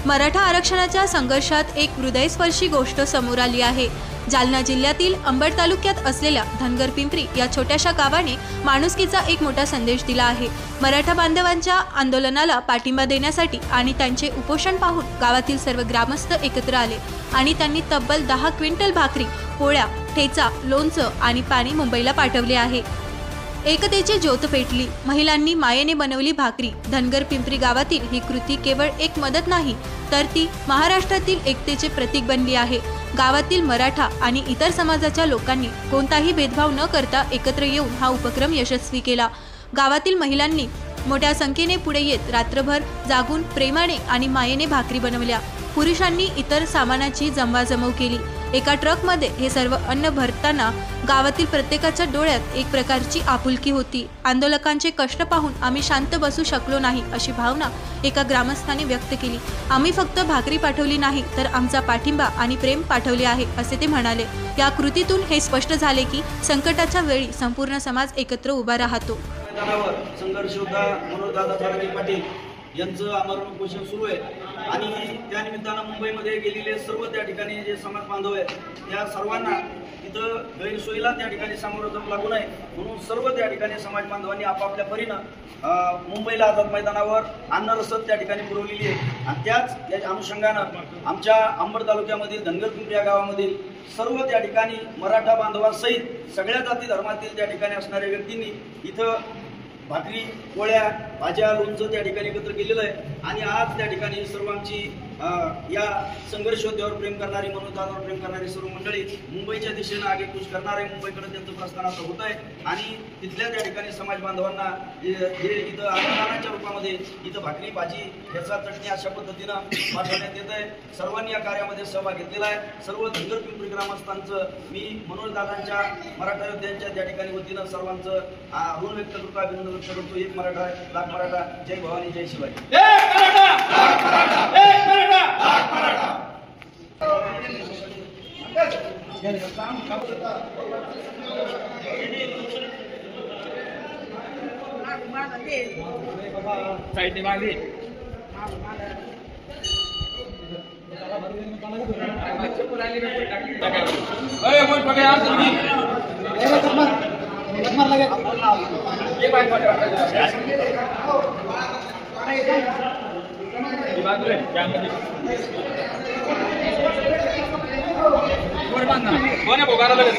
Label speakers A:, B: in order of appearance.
A: मराठा आरक्षणाच्या संघर्षात एक हृदयस्पर्शी गोष्ट समोर आली आहे। जालना जिल्ह्यातील अंबड तालुक्यात असलेल्या धनगर पिंपरी या छोट्याशा गावाने माणुसकीचा एक मोठा संदेश दिला आहे। मराठा बांधवांच्या आंदोलनाला पाठिंबा देण्यासाठी आणि त्यांचे उपोषण पाहून गावातील सर्व ग्रामस्थ एकत्र आले आणि त्यांनी तब्बल 10 क्विंटल भाकरी, पोळ्या, ठेचा, लोणचं आणि पाणी मुंबईला पाठवले आहे। एकतेची ज्योत पेटली। महिलांनी मायेने बनवली भाकरी। धनगर पिंपरी गावातील ही कृती केवळ एक मदत नाही, तर ती महाराष्ट्रातील एकतेचे प्रतीक बनली आहे। गावातील मराठा आणि इतर समाजाच्या लोकांनी कोणताही भेदभाव न करता एकत्र येऊन हा उपक्रम यशस्वी केला। गावातील महिलांनी मोठ्या संख्येने पुढे येत रात्रभर जागून प्रेमाने आणि मायेने भाकरी बनवल्या। पुरुषांनी इतर सामानाची जमवाजमव केली। एका ट्रकमध्ये हे सर्व अन्न भरताना गावातील प्रत्येकाच्या डोळ्यात एक प्रकारची आपुलकी होती। आंदोलकांचे कष्ट पाहून आम्ही शांत बसू शकलो नाही अशी भावना एका ग्रामस्थाने व्यक्त केली। आम्ही फक्त भाकरी पाठवली नाही, तर आमचा पाठिंबा आणि प्रेम पाठवले आहे असे ते म्हणाले। या कृतीतून हे स्पष्ट झाले की संकटाच्या वेळी संपूर्ण समाज एकत्र उभा राहतो।
B: संघर्ष योद्धा मनोजदादा ताराजी पाटील यांचं आमरण उपोषण सुरू आहे आणि त्या निमित्तानं मुंबईमध्ये गेलेले सर्व त्या ठिकाणी जे समाज बांधव आहेत त्या सर्वांना इथं गैरसोयीला त्या ठिकाणी सामोरं जावं लागू नये म्हणून सर्व त्या ठिकाणी समाज बांधवांनी आपापल्या परीनं मुंबईला आझाद मैदानावर अन्नरसद त्या ठिकाणी पुरवलेली आहे आणि त्याच अनुषंगानं आमच्या अंबड तालुक्यामधील धनगर पिंपरी या गावामधील सर्व त्या ठिकाणी मराठा बांधवांसहित सगळ्या जाती धर्मातील त्या ठिकाणी असणाऱ्या व्यक्तींनी इथं भाकरी, पोळ्या, भाज्या, लोणचं त्या ठिकाणी एकत्र केलेलं आहे आणि आज त्या ठिकाणी सर्व आमची या संघर्ष योद्ध्यावर प्रेम करणारी, मनोजदादावर प्रेम करणारी सर्व मंडळी मुंबईच्या दिशेनं आगेकूच करणार आहे। मुंबईकडे त्यांचं प्रस्थान आता होत आहे आणि तिथल्या त्या ठिकाणी समाज बांधवांना जे इथं अन्नदानाच्या रूपामध्ये इथं भाकरी, भाजी, ठेचा, चटणी अशा पद्धतीनं पाठवण्यात येत आहे। सर्वांनी या कार्यामध्ये सहभाग घेतलेला आहे। सर्व धनगर पिंपरी ग्रामस्थांचं मी मनोजदादांच्या, मराठा योद्ध्यांच्या त्या ठिकाणी वतीनं सर्वांचं ऋण व्यक्त करतो, अभिनंदन व्यक्त करतो। एक मराठा, लाख मराठा, जय भवानी, जय शिवाजी।
C: साइड मागली कोने बोगारा लगेच